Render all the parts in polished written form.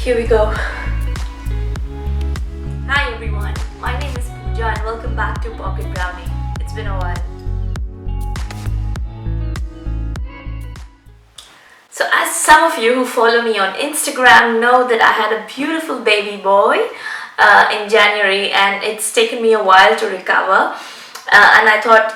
Here we go. Hi everyone, my name is Pooja and welcome back to Pocket Brownie. It's been a while. So as some of you who follow me on Instagram know that I had a beautiful baby boy in January, and it's taken me a while to recover, and I thought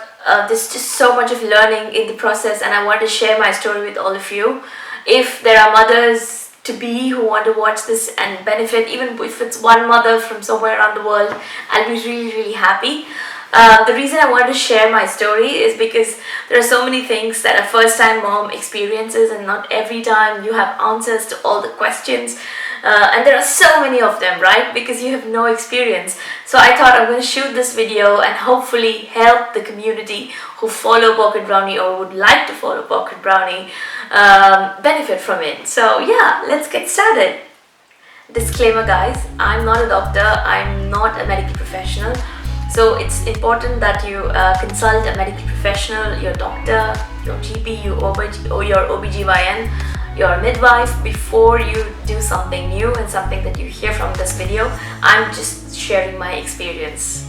there's just so much of learning in the process, and I want to share my story with all of you. If there are mothers to be who want to watch this and benefit, even if it's one mother from somewhere around the world, I'll be really happy. The reason I want to share my story is because there are so many things that a first-time mom experiences, and not every time you have answers to all the questions, and there are so many of them, right? Because you have no experience. So I thought I'm going to shoot this video and hopefully help the community who follow Pocket Brownie or would like to follow Pocket Brownie benefit from it. So yeah, let's get started. Disclaimer guys, I'm not a doctor, I'm not a medical professional. So it's important that you consult a medical professional, your doctor, your GP, your OBGYN, your midwife before you do something new and something that you hear from this video. I'm just sharing my experience.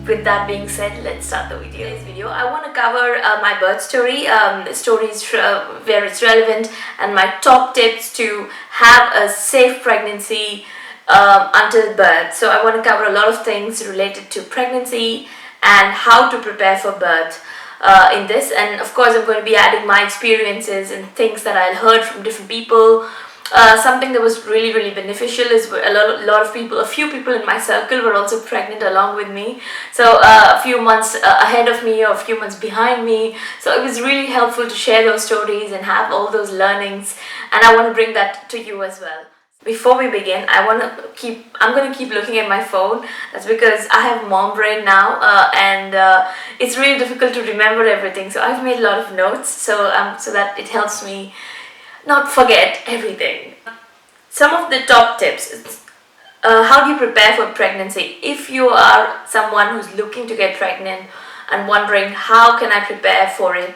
With that being said, let's start the video. Today's video, I want to cover my birth story, stories where it's relevant, and my top tips to have a safe pregnancy until birth. So I want to cover a lot of things related to pregnancy and how to prepare for birth in this. And of course I'm going to be adding my experiences and things that I heard from different people. Something that was really beneficial is a few people in my circle were also pregnant along with me, so a few months ahead of me or a few months behind me. So it was really helpful to share those stories and have all those learnings, and I want to bring that to you as well. Before we begin, I'm going to keep looking at my phone. That's because I have mom brain now, and it's really difficult to remember everything. So I've made a lot of notes so that it helps me not forget everything. Some of the top tips. How do you prepare for pregnancy? If you are someone who's looking to get pregnant and wondering how can I prepare for it,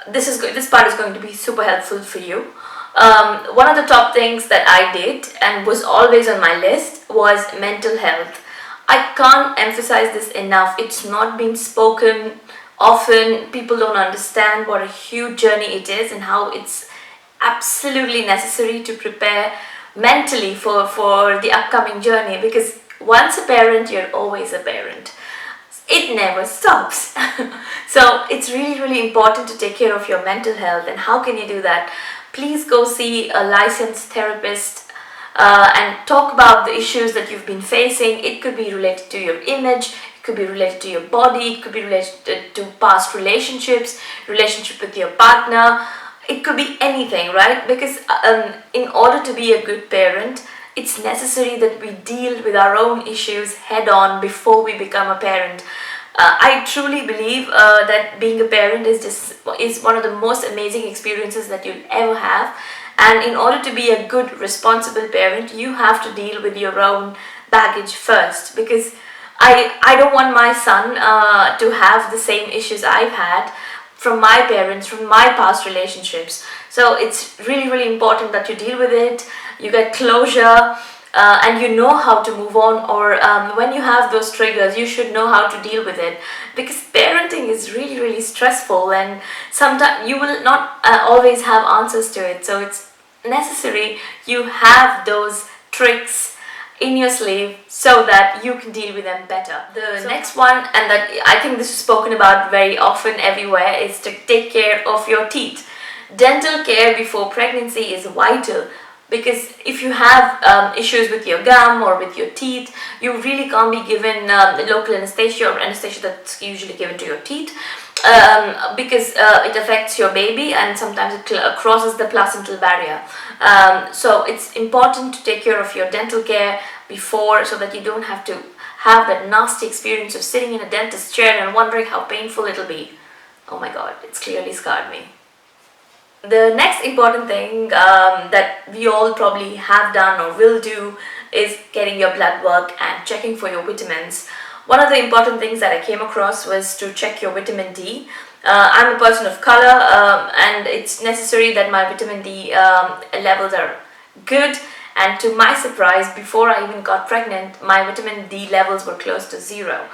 this part is going to be super helpful for you. One of the top things that I did and was always on my list was mental health. I can't emphasize this enough. It's not being spoken often. People don't understand what a huge journey it is and how it's absolutely necessary to prepare mentally for the upcoming journey, because once a parent, you're always a parent. It never stops. So it's really important to take care of your mental health. And how can you do that? Please go see a licensed therapist and talk about the issues that you've been facing. It could be related to your image, it could be related to your body, it could be related to past relationships, relationship with your partner. It could be anything, right? Because in order to be a good parent, it's necessary that we deal with our own issues head on before we become a parent. I truly believe that being a parent is one of the most amazing experiences that you'll ever have. And in order to be a good, responsible parent, you have to deal with your own baggage first. Because I don't want my son to have the same issues I've had from my parents, from my past relationships. So it's really important that you deal with it, you get closure, and you know how to move on, or when you have those triggers, you should know how to deal with it, because parenting is really stressful, and sometimes you will not always have answers to it. So it's necessary you have those tricks in your sleeve so that you can deal with them better. The next one, and that I think this is spoken about very often everywhere, is to take care of your teeth. Dental care before pregnancy is vital, because if you have issues with your gum or with your teeth, you really can't be given local anesthesia or anesthesia that's usually given to your teeth, because it affects your baby and sometimes it crosses the placental barrier. So it's important to take care of your dental care before, so that you don't have to have that nasty experience of sitting in a dentist's chair and wondering how painful it'll be. Oh my god, it's clearly scarred me. The next important thing that we all probably have done or will do is getting your blood work and checking for your vitamins. One of the important things that I came across was to check your vitamin D. I'm a person of color, and it's necessary that my vitamin D levels are good, and to my surprise, before I even got pregnant, my vitamin D levels were close to 0.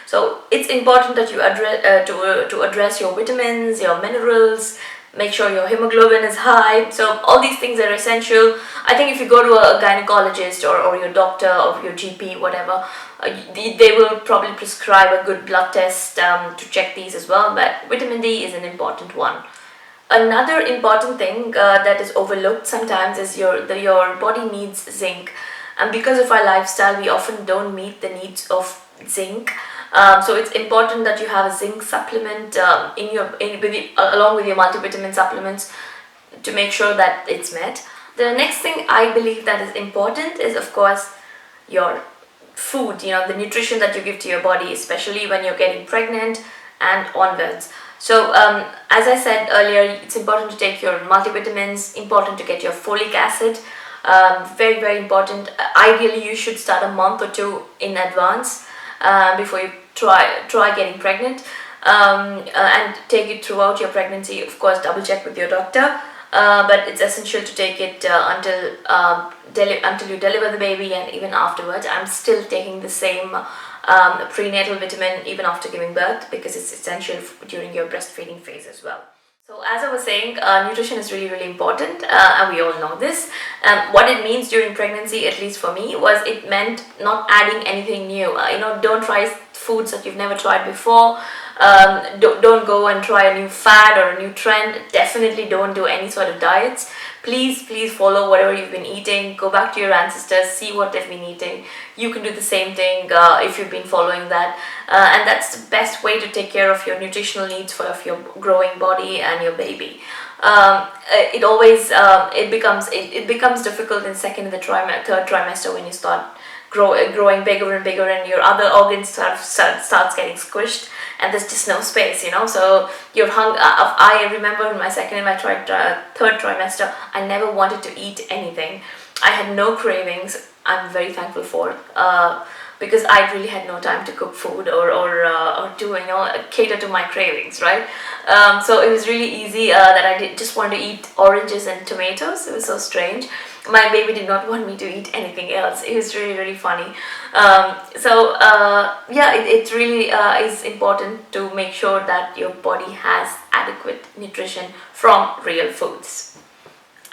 So it's important that you to address your vitamins, your minerals, make sure your hemoglobin is high. So all these things are essential. I think if you go to a gynecologist or your doctor or your GP, whatever, they will probably prescribe a good blood test to check these as well. But vitamin D is an important one. Another important thing that is overlooked sometimes is your body needs zinc, and because of our lifestyle, we often don't meet the needs of zinc. So it's important that you have a zinc supplement along with your multivitamin supplements to make sure that it's met. The next thing I believe that is important is, of course, your food, the nutrition that you give to your body, especially when you're getting pregnant and onwards. So as I said earlier, it's important to take your multivitamins, important to get your folic acid, very, very important. Ideally, you should start a month or two in advance before you try getting pregnant, and take it throughout your pregnancy. Of course, double check with your doctor, but it's essential to take it until you deliver the baby, and even afterwards. I'm still taking the same prenatal vitamin even after giving birth, because it's essential during your breastfeeding phase as well. So as I was saying, nutrition is really, really important, and we all know this. What it means during pregnancy, at least for me, was it meant not adding anything new. Don't try foods that you've never tried before. Don't go and try a new fad or a new trend. Definitely don't do any sort of diets. Please follow whatever you've been eating. Go back to your ancestors, see what they've been eating. You can do the same thing if you've been following that, and that's the best way to take care of your nutritional needs for your growing body and your baby. It becomes difficult in second and third trimester when you start growing bigger and bigger, and your other organs starts getting squished, and there's just no space, so you're I remember in my second and my third trimester, I never wanted to eat anything. I had no cravings. I'm very thankful for because I really had no time to cook food or do cater to my cravings, right? So it was really easy that I just want to eat oranges and tomatoes. It was so strange. My baby did not want me to eat anything else. It was really, really funny. It really is important to make sure that your body has adequate nutrition from real foods.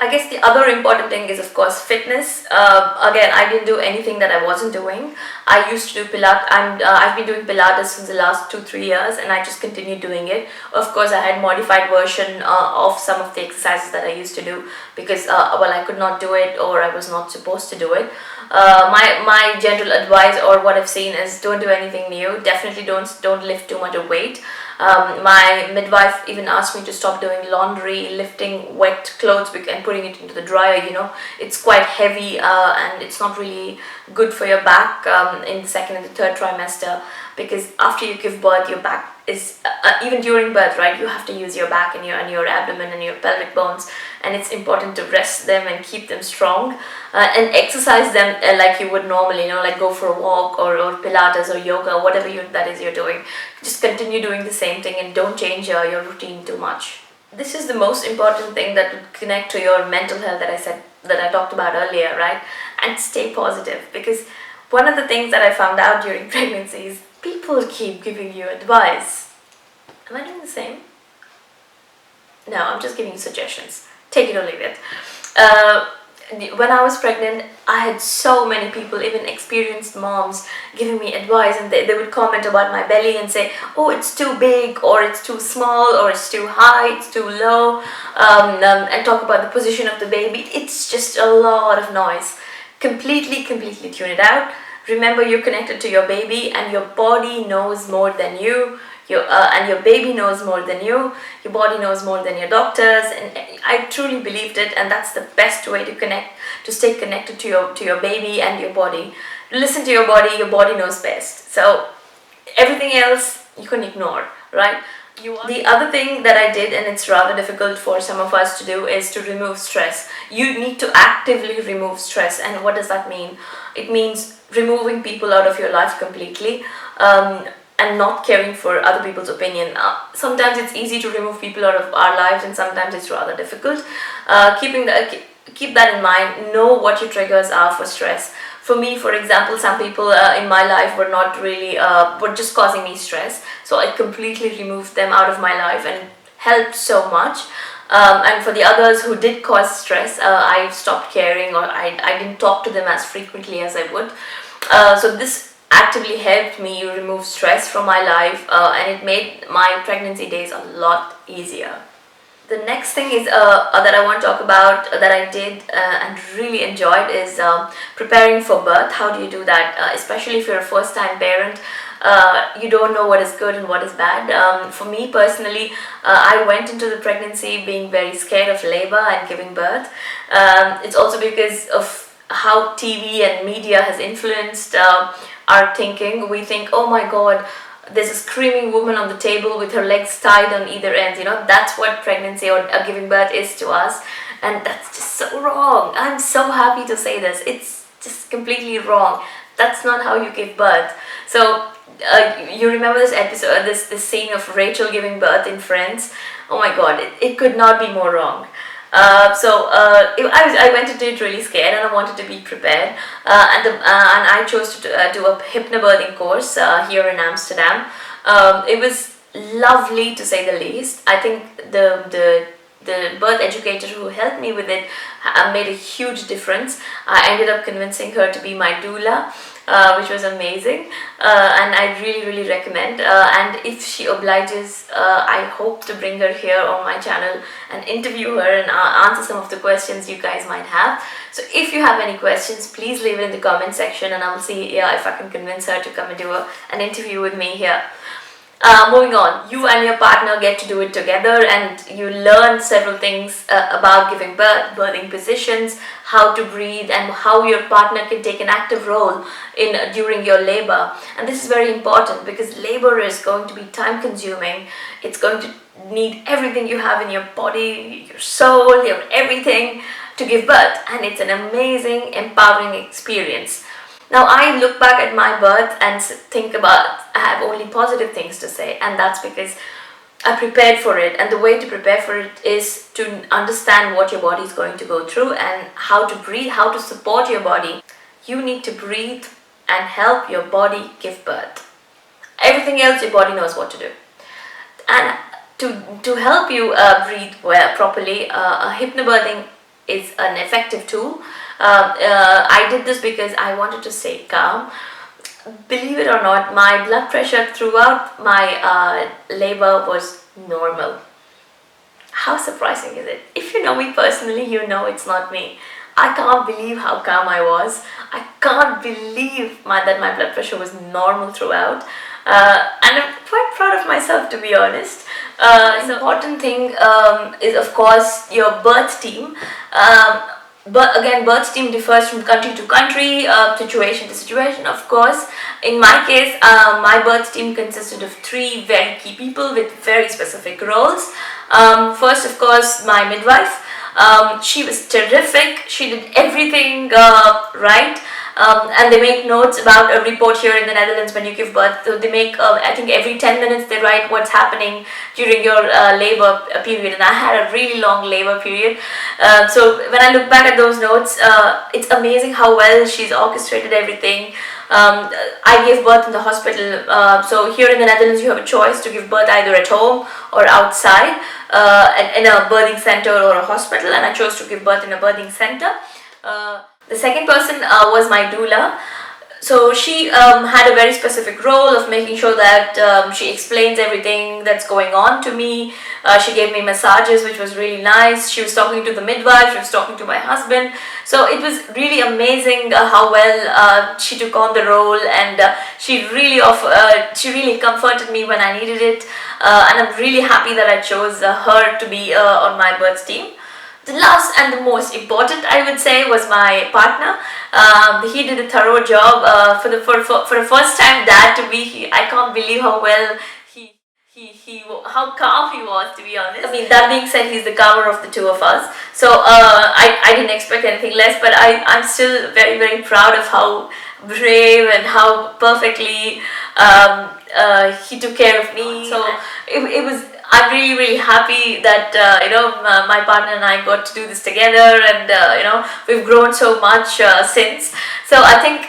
I guess the other important thing is, of course, fitness. Again, I didn't do anything that I wasn't doing. I used to do Pilates. I've been doing Pilates since the last 2-3 years, and I just continued doing it. Of course, I had modified version of some of the exercises that I used to do because, I could not do it, or I was not supposed to do it. My general advice, or what I've seen, is don't do anything new. Definitely don't lift too much of weight. My midwife even asked me to stop doing laundry, lifting wet clothes and putting it into the dryer. It's quite heavy, and it's not really good for your back in the second and the third trimester, because after you give birth, your back is even during birth, right? You have to use your back and your abdomen and your pelvic bones, and it's important to rest them and keep them strong, and exercise them like you would normally, like go for a walk or Pilates or yoga, whatever that is you're doing. Just continue doing the same thing and don't change your routine too much. This is the most important thing that would connect to your mental health that I talked about earlier, right? And stay positive, because one of the things that I found out during pregnancy is people keep giving you advice. Am I doing the same? No, I'm just giving you suggestions. Take it or leave it. When I was pregnant, I had so many people, even experienced moms, giving me advice, and they would comment about my belly and say, oh, it's too big, or it's too small, or it's too high, it's too low, and talk about the position of the baby. It's just a lot of noise. Completely tune it out. Remember, you're connected to your baby, and your body knows more than you. And your baby knows more than you. Your body knows more than your doctors, and I truly believed it, and that's the best way to stay connected to your baby and your body. Listen to your body. Your body knows best. So everything else you can ignore, right? The other thing that I did, and it's rather difficult for some of us to do, is to remove stress. You need to actively remove stress. And what does that mean? It means removing people out of your life completely, and not caring for other people's opinion. Sometimes it's easy to remove people out of our lives, and sometimes it's rather difficult. keep that in mind. Know what your triggers are for stress. For me, for example, some people in my life were not really, were just causing me stress. So I completely removed them out of my life, and it helped so much. And for the others who did cause stress, I stopped caring, or I didn't talk to them as frequently as I would. So this actively helped me remove stress from my life, and it made my pregnancy days a lot easier. The next thing is that I want to talk about that I did and really enjoyed is preparing for birth. How do you do that? Especially if you're a first-time parent, you don't know what is good and what is bad. For me personally, I went into the pregnancy being very scared of labor and giving birth. It's also because of how TV and media has influenced our thinking. We think, oh my God, there's a screaming woman on the table with her legs tied on either ends. You know, that's what pregnancy or giving birth is to us, and that's just so wrong. I'm so happy to say this. It's just completely wrong. That's not how you give birth. So you remember this episode, this scene of Rachel giving birth in Friends? Oh my God, it could not be more wrong. I went into it really scared, and I wanted to be prepared, and I chose to do a hypnobirthing course here in Amsterdam. It was lovely to say the least. I think the birth educator who helped me with it made a huge difference. I ended up convincing her to be my doula, which was amazing, and I really recommend, and if she obliges, I hope to bring her here on my channel and interview her and answer some of the questions you guys might have. So if you have any questions, please leave it in the comment section, and I'll see if I can convince her to come and do an interview with me here. Moving on, you and your partner get to do it together, and you learn several things about giving birth, birthing positions, how to breathe, and how your partner can take an active role during your labor. And this is very important because labor is going to be time consuming. It's going to need everything you have in your body, your soul, your everything to give birth, and it's an amazing, empowering experience. Now I look back at my birth and think about, I have only positive things to say, and that's because I prepared for it. And the way to prepare for it is to understand what your body is going to go through and how to breathe, how to support your body. You need to breathe and help your body give birth. Everything else your body knows what to do. And to help you breathe well properly, hypnobirthing is an effective tool. I did this because I wanted to stay calm. Believe it or not, my blood pressure throughout my labor was normal. How surprising is it? If you know me personally, you know it's not me. I can't believe how calm I was. I can't believe that my blood pressure was normal throughout. And I'm quite proud of myself, to be honest. The important thing is, of course, your birth team. But again, birth team differs from country to country, situation to situation, of course. In my case, my birth team consisted of 3 very key people with very specific roles. First, of course, my midwife. She was terrific. She did everything right. And they make notes about a report here in the Netherlands when you give birth. So they make, I think every 10 minutes they write what's happening during your labor period. And I had a really long labor period. So when I look back at those notes, it's amazing how well she's orchestrated everything. I gave birth in the hospital. So here in the Netherlands you have a choice to give birth either at home or outside, in a birthing center or a hospital, and I chose to give birth in a birthing center. The second person was my doula. So she had a very specific role of making sure that she explains everything that's going on to me. She gave me massages, which was really nice. She was talking to the midwife, she was talking to my husband. So it was really amazing how well she took on the role, and she really comforted me when I needed it. And I'm really happy that I chose her to be on my birth team. The last and the most important, I would say, was my partner. He did a thorough job. For the first time dad to be, I can't believe how well how calm he was, to be honest. I mean, that being said, he's the calmer of the two of us. So I didn't expect anything less, but I'm still very proud of how brave and how perfectly he took care of me. So it was I'm really happy that my partner and I got to do this together, and we've grown so much since. So I think,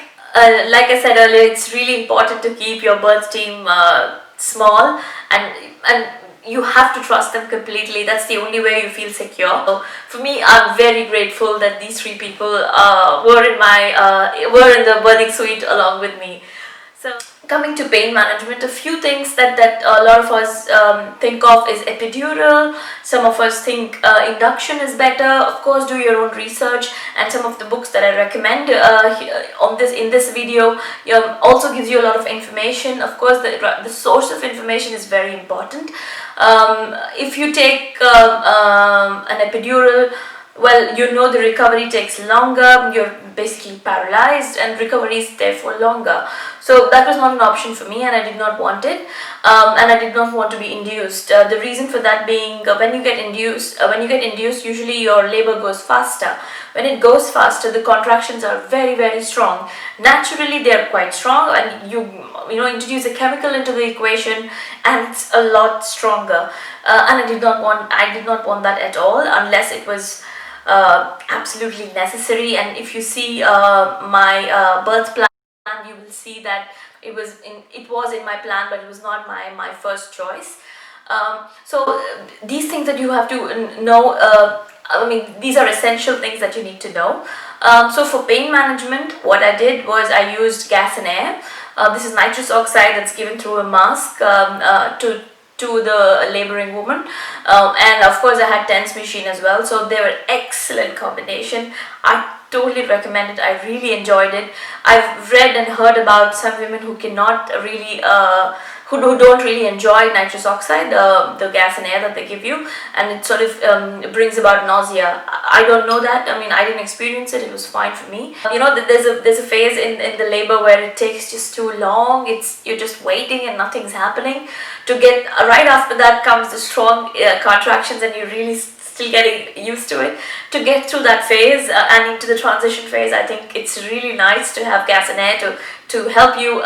like I said earlier, it's really important to keep your birth team small, and you have to trust them completely. That's the only way you feel secure. So for me, I'm very grateful that these three people were in the birthing suite along with me. So coming to pain management, a few things that a lot of us think of is epidural. Some of us think induction is better. Of course, do your own research, and some of the books that I recommend in this video also gives you a lot of information. Of course, the source of information is very important. If you take an epidural, well, the recovery takes longer, you're basically paralyzed, and recovery is therefore longer. So that was not an option for me, and I did not want it, and I did not want to be induced. The reason for that being, when you get induced, usually your labor goes faster. When it goes faster, the contractions are very strong. Naturally, they are quite strong, and you introduce a chemical into the equation, and it's a lot stronger. And I did not want that at all, unless it was absolutely necessary. And if you see my birth plan, you will see that it was in my plan, but it was not my first choice. So these things that you have to know, these are essential things that you need to know. So for pain management, what I did was I used gas and air. This is nitrous oxide that's given through a mask to the laboring woman, and of course I had TENS machine as well, so they were excellent combination. I totally recommend it. I really enjoyed it. I've read and heard about some women who cannot really who don't really enjoy nitrous oxide, the gas and air that they give you, and it sort of brings about nausea. I don't know that. I didn't experience it. It was fine for me. There's a phase in the labor where it takes just too long. You're just waiting and nothing's happening. To get right after that comes the strong contractions, and you're really still getting used to it. To get through that phase and into the transition phase, I think it's really nice to have gas and air to help you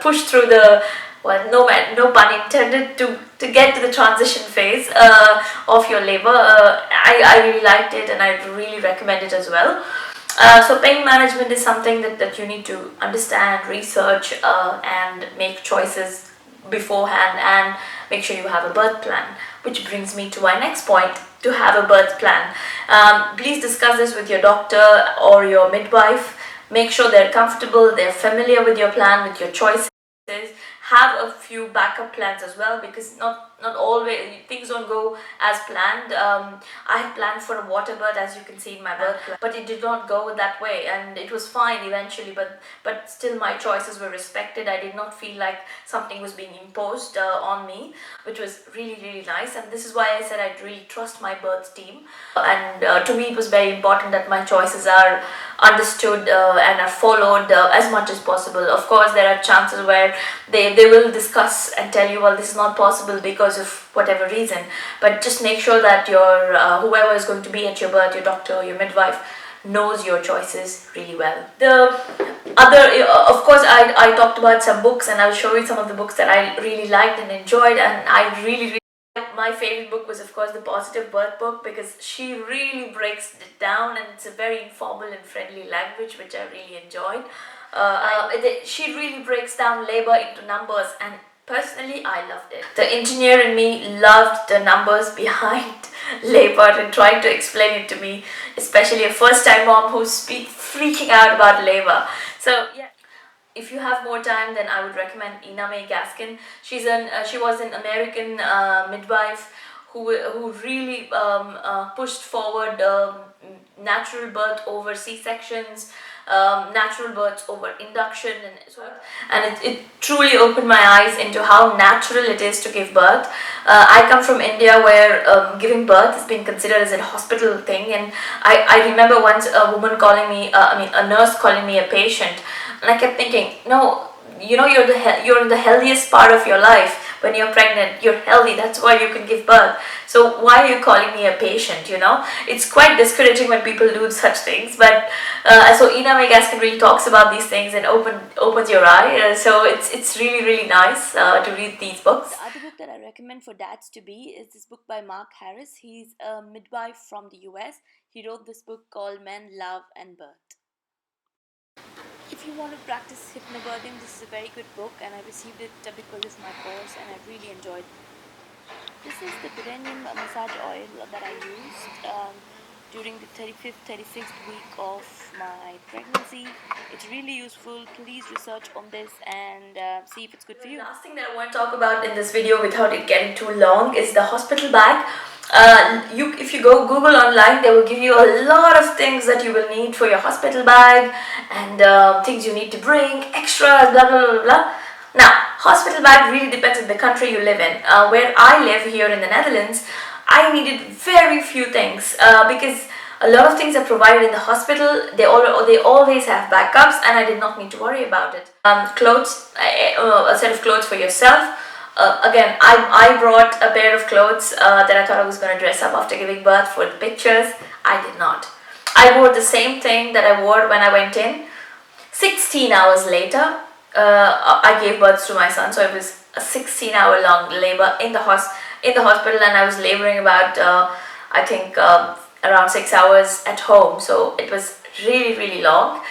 push through the, well, no pun intended, to get to the transition phase of your labor. I really liked it, and I really recommend it as well. So pain management is something that you need to understand, research, and make choices beforehand, and make sure you have a birth plan. Which brings me to my next point: to have a birth plan. Please discuss this with your doctor or your midwife. Make sure they're comfortable, they're familiar with your plan, with your choices. Have a few backup plans as well, because not always things don't go as planned. I had planned for a water birth, as you can see in my birth plan, but it did not go that way, and it was fine eventually, but still my choices were respected. I did not feel like something was being imposed on me, which was really nice. And this is why I said I'd really trust my birth team, and to me it was very important that my choices are understood and are followed as much as possible. Of course, there are chances where they will discuss and tell you, well, this is not possible because of whatever reason, but just make sure that your whoever is going to be at your birth, your doctor or your midwife, knows your choices really well. The other, of course, I talked about some books, and I'll show you some of the books that I really liked and enjoyed, and I really my favorite book was, of course, the Positive Birth book, because she really breaks it down, and it's a very informal and friendly language, which I really enjoyed. She really breaks down labor into numbers, and personally I loved it. The engineer in me loved the numbers behind labor and trying to explain it to me, especially a first-time mom who's freaking out about labor. So yeah. If you have more time, then I would recommend Ina May Gaskin. She was an American midwife who really pushed forward natural birth over C-sections, natural births over induction, and so on. And it truly opened my eyes into how natural it is to give birth. I come from India, where giving birth has been considered as a hospital thing, and I remember once a woman calling me, a nurse calling me a patient. And I kept thinking, no, you're in the healthiest part of your life, when you're pregnant, you're healthy, that's why you can give birth. So why are you calling me a patient, you know? It's quite discouraging when people do such things, but so Ina May Gaskin really talks about these things and opens your eye. So it's really nice to read these books. The other book that I recommend for dads to be is this book by Mark Harris. He's a midwife from the US. He wrote this book called Men, Love and Birth. If you want to practice hypnobirthing, this is a very good book, and I received it because of my course, and I really enjoyed it. This is the Millenial massage oil that I used during the 35th, 36th week of my pregnancy. It's really useful. Please research on this and see if it's good for you. The last thing that I want to talk about in this video without it getting too long is the hospital bag. If you go Google online, they will give you a lot of things that you will need for your hospital bag and things you need to bring, extras, blah blah blah blah. Now, hospital bag really depends on the country you live in. Where I live here in the Netherlands, I needed very few things because a lot of things are provided in the hospital. They always have backups, and I did not need to worry about it. Clothes, a set of clothes for yourself. Again, I brought a pair of clothes that I thought I was going to dress up after giving birth for the pictures. I did not. I wore the same thing that I wore when I went in. 16 hours later, I gave birth to my son, so it was a 16-hour long labor in the hospital, and I was laboring about I think around 6 hours at home. So it was really long.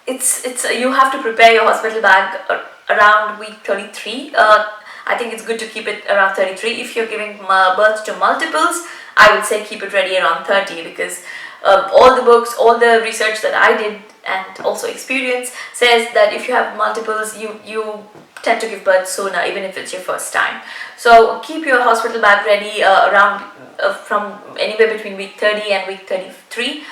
You have to prepare your hospital bag around week 33. I think it's good to keep it around 33. If you're giving birth to multiples, I would say keep it ready around 30, because all the books, all the research that I did and also experience says that if you have multiples, you tend to give birth sooner, even if it's your first time. So keep your hospital bag ready around from anywhere between week 30 and week 33.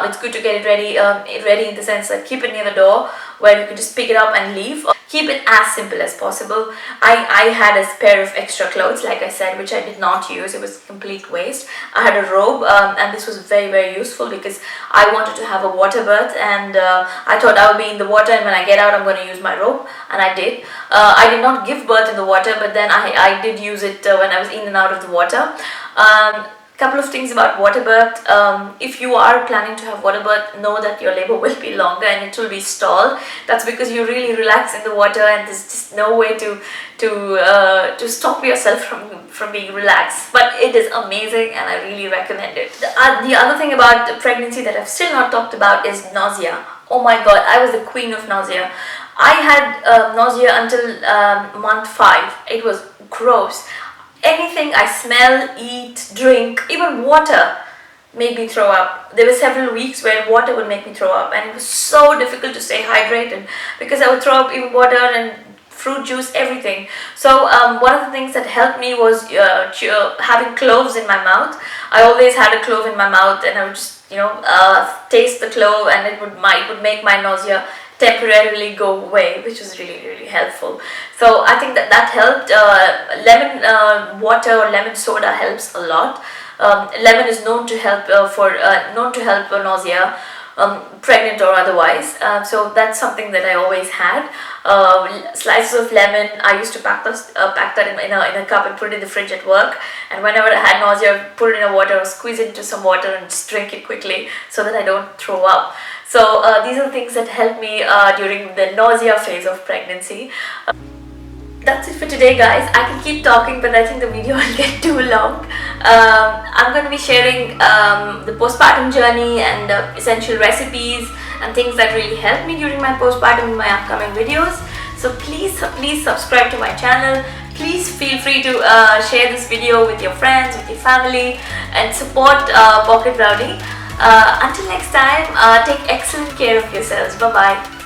It's good to get it ready in the sense that keep it near the door where you can just pick it up and leave. Keep it as simple as possible. I had a pair of extra clothes, like I said, which I did not use. It was complete waste. I had a robe, and this was very useful because I wanted to have a water birth, and I thought I would be in the water, and when I get out I'm going to use my robe, and I did. I did not give birth in the water, but then I did use it when I was in and out of the water. Couple of things about water birth. If you are planning to have water birth, know that your labor will be longer and it will be stalled. That's because you really relax in the water, and there's just no way to stop yourself from being relaxed. But it is amazing, and I really recommend it. The other thing about the pregnancy that I've still not talked about is nausea. Oh my god, I was the queen of nausea. I had nausea until month 5. It was gross. Anything I smell, eat, drink, even water made me throw up. There were several weeks where water would make me throw up, and it was so difficult to stay hydrated because I would throw up even water and fruit juice, everything. So one of the things that helped me was having cloves in my mouth. I always had a clove in my mouth, and I would just taste the clove, and it would make my nausea temporarily go away, which was really helpful. So I think that helped. Lemon water or lemon soda helps a lot. Lemon is known to help nausea, pregnant or otherwise. So that's something that I always had. Slices of lemon. I used to pack that in a cup and put it in the fridge at work. And whenever I had nausea, put it in a water or squeeze it into some water and just drink it quickly so that I don't throw up. So these are the things that helped me during the nausea phase of pregnancy. That's it for today, guys. I can keep talking, but I think the video will get too long. I'm going to be sharing the postpartum journey and essential recipes and things that really helped me during my postpartum in my upcoming videos. So please subscribe to my channel. Please feel free to share this video with your friends, with your family, and support Pocket Rowdy. Until next time, take excellent care of yourselves. Bye-bye.